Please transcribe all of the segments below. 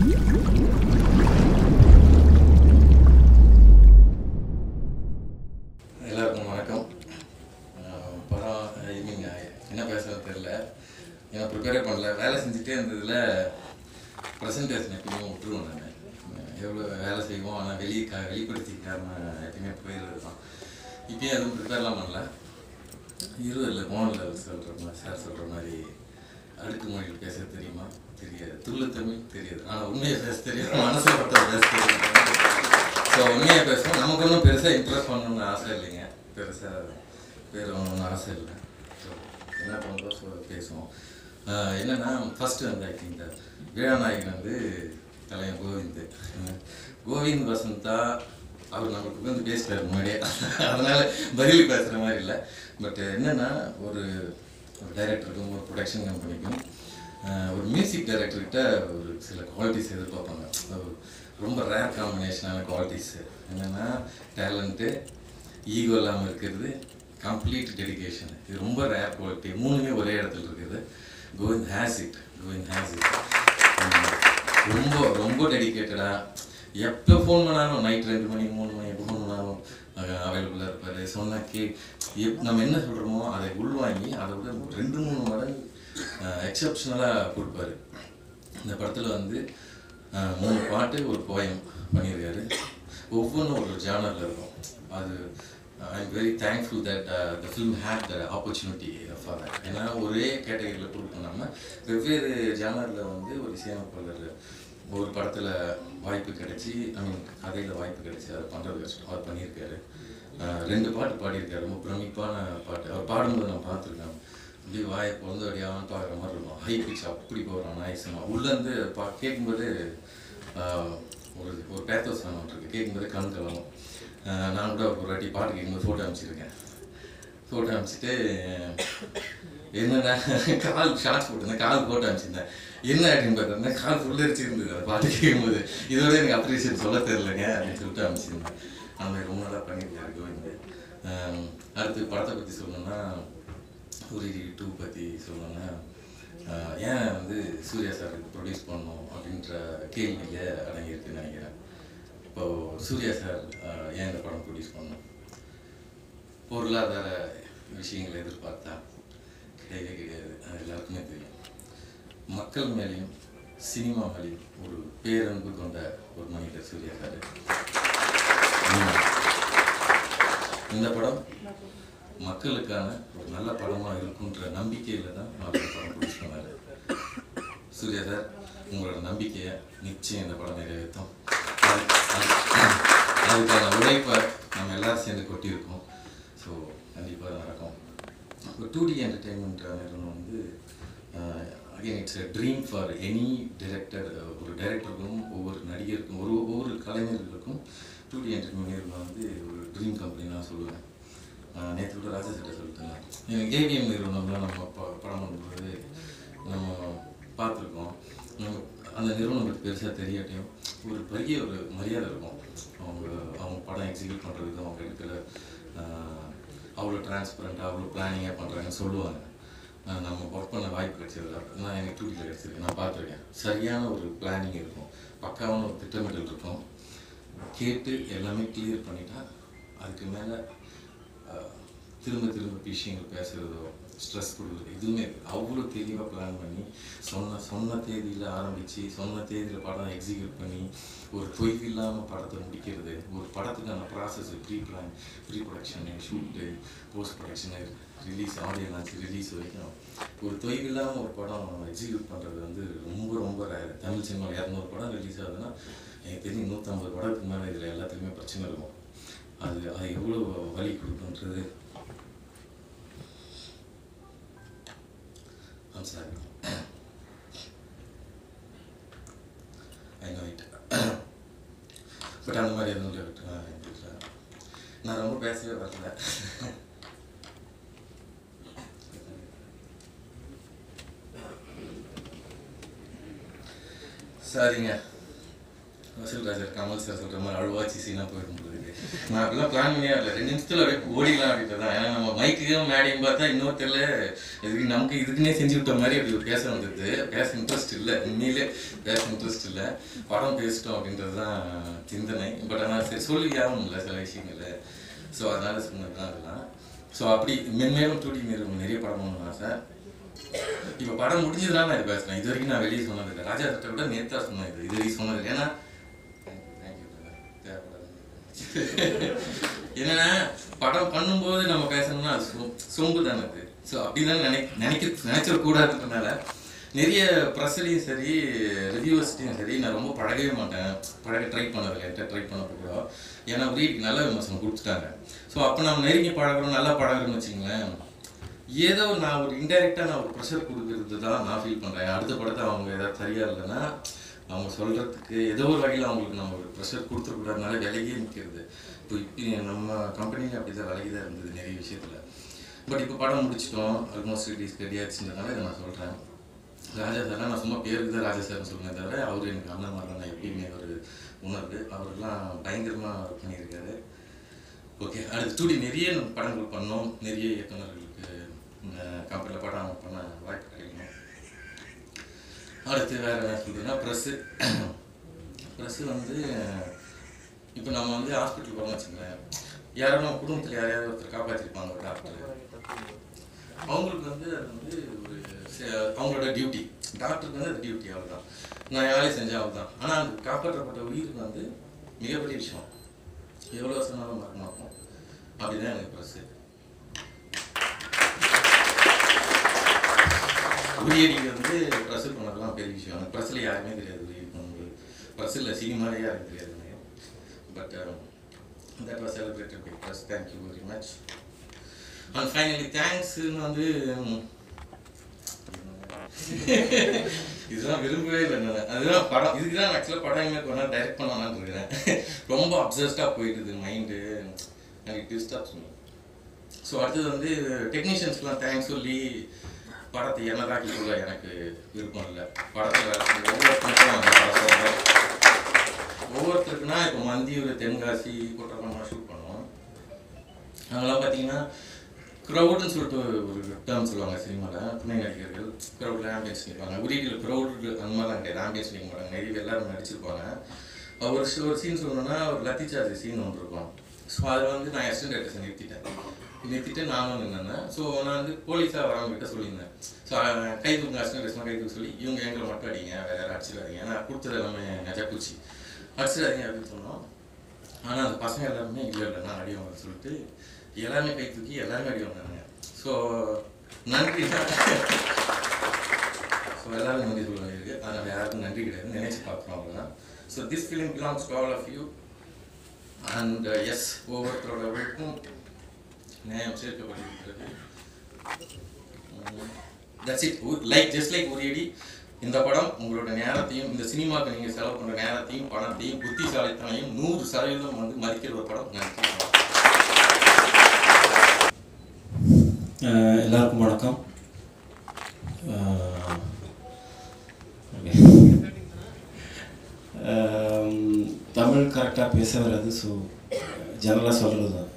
எல்லாருக்கும் வணக்கம். படம் என்ன பேசுறது தெரியல, ஏன்னா ப்ரிப்பேரே பண்ணல. வேலை செஞ்சுட்டே இருந்ததில் ப்ரெசன்டேஷன் எப்பயுமே விட்டுருவோம். நான் எவ்வளோ வேலை செய்வோம், ஆனால் வெளிப்படுத்திக்காம எப்பயுமே போயிடுறது தான். இப்போயும் எதுவும் ப்ரிப்பேர்லாம் பண்ணல. இல்லை மோகன்லால் சொல்கிற மாதிரி, சார் சொல்கிற மாதிரி அடுக்கு மொழியில் பேச தெரியுமா தெரியாது, துள்ளு தமிழ் தெரியாது, ஆனால் உண்மையை பேச தெரியும், மனசில் பட்ட பேச தெரியும். ஸோ உண்மையாக பேசுவோம். நமக்கு ஒன்றும் பெருசாக இம்ப்ரெஸ் பண்ணணும்னு ஆசை இல்லைங்க, பெருசாக பேர் வாங்கணும்னு ஆசை இல்லை. ஸோ என்ன பண்ணுறோம் பேசுவோம். என்னென்னா ஃபஸ்ட்டு வந்து இந்த வீரநாயகன் வந்து கலைஞர் கோவிந்த் வசந்தா அவர் நம்மளுக்கு வந்து பேசிட்டார் முன்னாடியே, அதனால் பதில் பேசுகிற மாதிரி இல்லை. பட் என்னென்னா ஒரு டைரக்டருக்கும் ஒரு ப்ரொடக்ஷன் கம்பெனிக்கும் ஒரு மியூசிக் டைரக்டர்கிட்ட ஒரு சில குவாலிட்டிஸ் எதிர்பார்ப்பாங்க. ரொம்ப ரேர் காம்பினேஷனான குவாலிட்டிஸு என்னென்னா டேலண்ட்டு, ஈகோ இல்லாமல் இருக்கிறது, கம்ப்ளீட் டெடிக்கேஷன். இது ரொம்ப ரேர் குவாலிட்டி. மூணுமே ஒரே இடத்துல இருக்குது. Kovind has it. ரொம்ப ரொம்ப டெடிக்கேட்டடாக எப்போ ஃபோன் பண்ணாலும் நைட் 2 மணி 3 மணி எப்போ ஃபோன் பண்ணாலும் அவைலபிளாக இருப்பார். சொன்னால் நம்ம என்ன சொல்கிறோமோ அதை உள்வாங்கி அதை விட 2-3 மடங்கு எக்ஸப்ஷனலாக கொடுப்பாரு. இந்த படத்தில் வந்து 3 பாட்டு ஒரு போயம் பண்ணியிருக்காரு. ஒவ்வொன்றும் ஒரு ஜானரில் இருக்கும். அது I am very thankful that the film had the opportunity for that. ஏன்னா ஒரே கேட்டகரியில் கொடுக்கணும்னா வெவ்வேறு ஜானரில் வந்து ஒரு இசையமைப்பாளர் ஒரு படத்தில் வாய்ப்பு கிடைச்சி, கதையில் வாய்ப்பு கிடைச்சி அதை பண்ணுறது கஷ்டம். அவர் பண்ணியிருக்காரு. 2 பாட்டு பாடியிருக்காரு. ரொம்ப பிரமிப்பான பாட்டு. அவர் பாடும்போது நான் பார்த்துருக்கேன். இப்படி வாயை பொழுது அடியாமல் பார்க்குற மாதிரி இருக்கும். ஹை பிச் அப்படி போகிறான் நாய்ஸமாக உள்ளேருந்து கேட்கும்போது ஒரு பேத்தோஸ் சாங் இருக்குது. கேட்கும்போது கண் கலவும். நான் கூட ஒரு வாட்டி பாட்டு கேட்கும்போது ஃபோட்டோ அனுப்பிச்சிருக்கேன். ஃபோட்டோ அனுப்பிச்சிட்டு என்னென்னா கால் ஷார்ட்ஸ் போட்டிருந்தேன், கால் ஃபோட்டோ அனுப்பிச்சிருந்தேன். என்ன அப்படின்னு பார்த்தோம்னா கால் ஃபுல்லரிச்சு இருந்தது. அதை பாட்டு கேட்கும்போது இதோட எனக்கு அப்ரிஷியேட் சொல்ல தெரிலங்க அப்படின்னு சொல்லிட்டு அனுப்பிச்சிருந்தேன். அந்த மாதிரி ரொம்ப நல்லா பண்ணியிருக்காரு கோவிந்த். அடுத்து படத்தை பற்றி சொல்லணுன்னா, உரிடி 2 பற்றி சொல்லணுன்னா, ஏன் வந்து சூர்யா சாருக்கு ப்ரொடியூஸ் பண்ணணும் அப்படின்ற கேள்வியை அடங்கியிருக்குன்னு நினைக்கிறேன். இப்போது சூர்யா சார் ஏன் இந்த படம் ப்ரொடியூஸ் பண்ணணும்? பொருளாதார விஷயங்களை எதிர்பார்த்தா கிடையாது. அது எல்லாருக்குமே தெரியும். மக்கள் மேலேயும் சினிமா மேலேயும் ஒரு பேரன்பு கொண்ட ஒரு மனிதர் சூர்யா சார். இந்த படம் மக்களுக்கான ஒரு நல்ல படமாக இருக்குன்ற நம்பிக்கையில் தான் நான் இந்த படம் ப்ரொடியூஸ் பண்ணார். சூர்யா சார், உங்களோட நம்பிக்கையை நிச்சயம் இந்த படம் நிறைவேற்றும். அதுக்கான உழைப்பை நம்ம எல்லோரும் சேர்ந்து கொட்டியிருக்கோம். ஸோ கண்டிப்பாக நடக்கும். இப்போ 2D என்டர்டெயின்மெண்ட் நிறுவனம் வந்து again it's a dream for any director. ஒரு டைரக்டருக்கும் ஒவ்வொரு நடிகருக்கும் ஒவ்வொரு கலைஞர்களுக்கும் 2D என்டர்டெயின்மெண்ட் நிறுவனம் வந்து ஒரு ட்ரீம் கம்பெனி நான் சொல்லுவேன். நேற்று கூட ராஜா சார்ட்ட சொல்லிட்டேன். ஏவிஎம் நிறுவனம்லாம் நம்ம படம் பண்ணும்போது நம்ம பார்த்துருக்கோம். நம்ம அந்த நிறுவனம் பற்றி பெருசாக தெரியாட்டையும் ஒரு பெரிய ஒரு மரியாதை இருக்கும். அவங்க படம் எக்ஸிக்யூட் பண்ணுறதுக்கு அவங்க இருக்கிற அவ்வளோ டிரான்ஸ்பரண்ட்டாக அவ்வளோ பிளானிங்காக பண்ணுறாங்கன்னு சொல்லுவாங்க. நம்ம ஒர்க் பண்ண வாய்ப்பு கிடைச்சதில்ல. நான் எனக்கு 2Dயில் கிடச்சிருக்கு. நான் பார்த்துருக்கேன். சரியான ஒரு பிளானிங் இருக்கும், பக்காவான ஒரு திட்டமிடல் இருக்கும். கேட்டு எல்லாமே கிளியர் பண்ணிட்டா அதுக்கு மேலே திரும்ப விஷயங்கள் பேசுகிறதோ ஸ்ட்ரெஸ் கொடுக்குறது எதுவுமே அவ்வளோ தெளிவாக பிளான் பண்ணி சொன்ன தேதியில் ஆரம்பித்து சொன்ன தேதியில் படம் எக்ஸிக்யூட் பண்ணி ஒரு தொய்வு இல்லாமல் படத்தை முடிக்கிறது. ஒரு படத்துக்கான process pre production, shoot, post production, release, audio launch, release வரைக்கும் ஒரு தொய்வு இல்லாமல் ஒரு படம் எக்ஸிக்யூட் பண்ணுறது வந்து ரொம்ப ரொம்ப ரேர். தமிழ் சினிமாவில் 200 படம் ரிலீஸ் ஆகுதுன்னா எனக்கு தெரிஞ்சு 150 படத்துக்கு மேலே இதில் எல்லாத்துலேயுமே பிரச்சனை இருக்கும். அது எவ்வளோ வலி கொடுக்குன்றது sir I know it. But அந்த மாதிரி எதுவும் இல்லை. நான் ரொம்ப பேசவே வரல. சரிங்க. வசூல் ராஜர் கமல் சார் சொல்கிற மாதிரி அழுவாச்சி சீனாக போயிடும் போகுது. நான் அப்படிலாம் பிளான் பண்ணியே இல்லை, 2 நிமிஷத்தில் அப்படியே ஓடிக்கலாம் அப்படின்ட்டு தான். ஏன்னா நம்ம மைக்குக்கும் மேடையும் பார்த்தா இன்னொருத்தரில் இதுக்கு நமக்கு இதுக்குன்னே செஞ்சு விட்ட மாதிரி அப்படி பேச வந்தது. பேச இன்ட்ரெஸ்ட் இல்லை, உண்மையிலே பேச இன்ட்ரெஸ்ட் இல்லை, படம் பேசிட்டோம் அப்படின்றது தான் சிந்தனை. பட் ஆனால் சரி சொல்லி ஆகணும் இல்லை சில விஷயங்கள். ஸோ அதனால் சொன்னது தான் அதெல்லாம். ஸோ அப்படி மென்மேலும் டூடி நிறைய படம் பண்ணணும் ஆசை. இப்போ படம் முடிஞ்சதுனால நான் இது பேசுகிறேன். இது வரைக்கும் நான் வெளியே சொன்னது இல்லை. ராஜா சட்டை விட நேர்த்தா சொன்னேன், இது வரைக்கும் சொன்னது இல்லை. ஏன்னா என்னன்னா படம் பண்ணும்போது நம்ம பேசணும்னா அது சொம்பு தானே அது. ஸோ அப்படிதான் நினைச்சிடக்கூடாதுன்றதுனால நிறைய ப்ரெஸ்லையும் சரி ரிவ்யூவர்ஸ்டையும் சரி நான் ரொம்ப பழகவே மாட்டேன், ட்ரை பண்ணதில்லை, ட்ரை பண்ண போகிறோம். ஏன்னா வீட்டுக்கு நல்ல விமர்சனம் கொடுத்துட்டாங்க. ஸோ அப்போ நம்ம நெருங்கி பழகிறோம், நல்லா பழகிறோம்னு வச்சுங்களேன், ஏதோ நான் ஒரு இன்டெரக்டாக நான் ஒரு ப்ரெஷர் கொடுக்கறது தான் நான் ஃபீல் பண்ணுறேன். அடுத்த படத்தை அவங்க ஏதாவது சரியாக இல்லைன்னா அவங்க சொல்கிறதுக்கு ஏதோ ஒரு வகையில் அவங்களுக்கு நம்ம ஒரு ப்ரெஷர் கொடுத்துருக்கூடாதுனால விலகியே நிற்கிறது. இப்போ நம்ம கம்பெனியில் அப்படி தான் விலகி தான் இருந்தது நிறைய விஷயத்தில். பட் இப்போ படம் முடிச்சிட்டோம், ஆல்மோஸ்ட் ரிலீஸ் ரெடியாச்சுன்றதுனால இதை நான் சொல்கிறேன். ராஜா சார்லாம் நான் சும்மா பேருக்கு தான் ராஜா சார்னு சொல்லுவேன் தவிர அவர் எனக்கு அண்ணன் மாதிரி தான் எப்பயுமே ஒரு உணர்வு. அவரெல்லாம் பயங்கரமாக ஒர்க் பண்ணியிருக்காரு. ஓகே, அடுத்து டூடி நிறைய படங்கள் பண்ணோம், நிறைய இயக்குநர்களுக்கு கம்பெனியில் படம் பண்ண வாய்ப்பு கிடைக்கணும். அடுத்து வேறு என்ன சொல்கிறதுன்னா ப்ரெஸ்ஸு வந்து இப்போ நம்ம வந்து ஹாஸ்பிட்டல் போகிறோம்னு வச்சுங்களேன், யாரும் நம்ம குடும்பத்தில் யாரையாவது ஒருத்தர் காப்பாற்றிருப்பாங்க ஒரு டாக்டர். அவங்களுக்கு வந்து அது வந்து ஒரு அவங்களோட டியூட்டி, டாக்டருக்கு வந்து அது டியூட்டி, அவ்வளோதான். நான் யாரையும் செஞ்சேன் அவ்வளோதான். ஆனால் அது காப்பாற்றப்பட்ட உயிருக்கு வந்து மிகப்பெரிய விஷயம், எவ்வளோ வருஷம்னாலும் மறக்க மாட்டோம். அப்படிதான் எனக்கு ப்ரெஸ்ஸு. உரியடிக்கு வந்து ப்ரெஸ்ஸு பண்ணதெல்லாம் பெரிய விஷயம். அந்த ப்ரெஸ்ஸில் யாருமே தெரியாது உரியடி பண்ணும்போது. ப்ரெஸ்ஸில் சினிமாலே யாருக்கும் தெரியாது. But that was celebrated by press. Thank you very much. And finally தேங்க்ஸ்ன்னு வந்து இதெல்லாம் விரும்பவே இல்லை நான். அதுதான் படம், இதுக்கு தான் ஆக்சுவலாக படம் எங்களுக்கு வேணால் டைரக்ட் பண்ணலான்னு இருக்கிறேன். ரொம்ப அப்சஸ்டாக போயிட்டுது மைண்டு, எனக்கு டிஸ்டர்ப் பண்ணி. ஸோ அடுத்தது வந்து டெக்னீஷியன்ஸ்லாம் தேங்க்ஸ் சொல்லி படத்தை என்னதாக்கி சொல்ல எனக்கு விருப்பம் இல்லை. படத்தில் ஒவ்வொருத்தருக்குன்னா இப்போ மந்தியூர், தென்காசி, குற்றப்பணமாக ஷூட் பண்ணுவோம். அவங்களாம் பார்த்தீங்கன்னா க்ரௌடுன்னு சொல்லிட்டு ஒரு டேர்ம் சொல்லுவாங்க சினிமாவில். துணை நடிகர்கள் க்ரௌடில் ஆம்பியன்ஸ் நிற்பாங்க. உரியடியில் க்ரௌடு அந்த மாதிரிலாம் கிடையாது, ஆம்பியன்ஸ் நிற்க மாட்டாங்க. நிறைய எல்லாரும் நடிச்சிருப்பாங்க. ஒரு சீன் சொல்லணும்னா ஒரு லத்தி சார்ஜ் சீன் ஒன்று இருக்கும். ஸோ அதை வந்து நான் அசிஸ்டன்ட் டைரக்டர்ஸை நிறுத்திட்டு நானும் நின்னேன். ஸோ நான் வந்து போலீஸாக வரவங்கிட்ட சொல்லியிருந்தேன். ஸோ கை தூக்குங்க, அசிஸ்டன்ட் டைரக்டர்ஸ்லாம் கை தூக்க சொல்லி இவங்க எங்களை மட்டும் அடிங்க, வேறு யாரும் அடிச்சிடாதீங்க, ஏன்னா கொடுத்தது எல்லாமே நெஜப்பூச்சி, அடிச்சிடாதீங்க அப்படின்னு சொன்னோம். ஆனால் அந்த பசங்க எல்லாருமே இல்லை நான் அடி வாங்க சொல்லிட்டு எல்லாருமே கை தூக்கி எல்லாருமே அடி வாங்கினாங்க. ஸோ நன்றி. ஸோ எல்லாரும் நன்றி சொல்ல வேண்டியிருக்கு. அதனால் யாருக்கும் நன்றி கிடையாது, நினைச்சு பார்க்குறோம் அவ்வளோதான். So this film belongs to all of you. And yes, ஒவ்வொருத்தரோடவருக்கும் நியாயம் சேர்க்கப்பட்டிருக்கிறது. That's it. Just like Uriyadi, இந்த படம் உங்களோட நேரத்தையும், இந்த சினிமாவுக்கு நீங்கள் செலவு பண்ணுற நேரத்தையும் பணத்தையும் புத்திசாலித்தனையும் 100% வந்து மதிக்கிற ஒரு படம். நன்றி. எல்லாருக்கும் வணக்கம். தமிழ் கரெக்டாக பேச வராது, ஸோ ஜெனரலாக சொல்கிறது தான்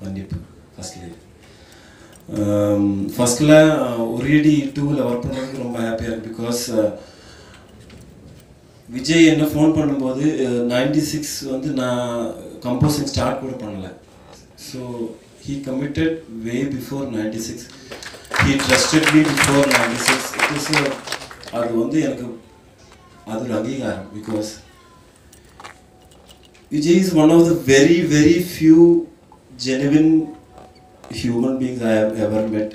கண்டிப்பு. ஃபஸ்ட்டில் உரியடி 2ல் ஒர்க் பண்ணுறதுக்கு ரொம்ப ஹாப்பியாக இருக்குது. பிகாஸ் விஜய் என்ன ஃபோன் பண்ணும்போது 96 வந்து நான் கம்போசிங் ஸ்டார்ட் கூட பண்ணலை. So he committed way before 96. He trusted me before 96. It is அது வந்து எனக்கு அது ஒரு அங்கீகாரம். Because Vijay is one of the very very few genuine human beings I have ever met.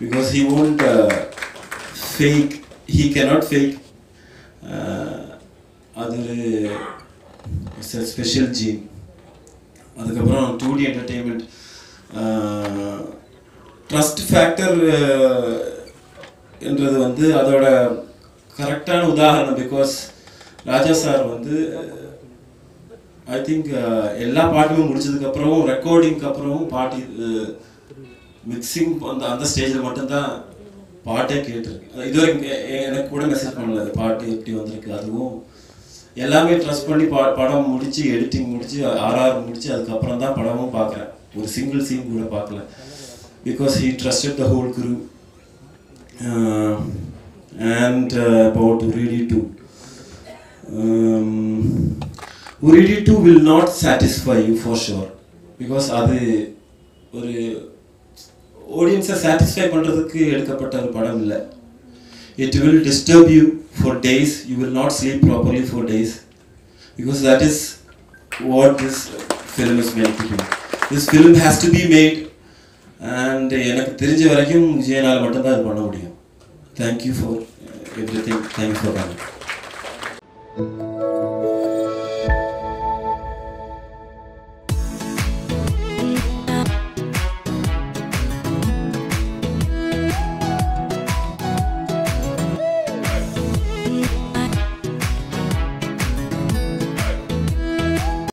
Because he won't fake. He cannot fake. அது ஒரு special gene. அதுக்கப்புறம் 2D entertainment trust factor என்றது வந்து அதோட கரெக்டான உதாரணம். பிகாஸ் ராஜா சார் வந்து I think எல்லா பாட்டுமே முடிச்சதுக்கப்புறமும் ரெக்கார்டிங்க்கு அப்புறமும் பாட்டு மிக்சிங் அந்த ஸ்டேஜில் மட்டும்தான் பாட்டே கேட்டிருக்கு. இதுவரைக்கும் எனக்கு கூட மெசேஜ் பண்ணல அது பாட்டு எப்படி வந்திருக்கு. அதுவும் எல்லாமே ட்ரஸ்ட் பண்ணி படம் முடித்து எடிட்டிங் முடித்து ஆர்ஆர் முடித்து அதுக்கப்புறம் தான் படமும் பார்க்குறேன். ஒரு சிங்கிள் சீன் கூட பார்க்கல. Because he trusted the whole crew. And about Uridi 2. Uridi 2 will not satisfy you for sure. Because அது ஒரு ஆடியன்ஸை சாட்டிஸ்ஃபை பண்ணுறதுக்கு எடுக்கப்பட்ட ஒரு படம் இல்லை. It will disturb you for days. You will not sleep properly for days. Because that is what this film is meant to do. This film has to be made. And எனக்கு தெரிஞ்ச வரைக்கும் விஜயனால் மட்டும்தான் இது பண்ண முடியும். Thank you for everything. Thank you for coming.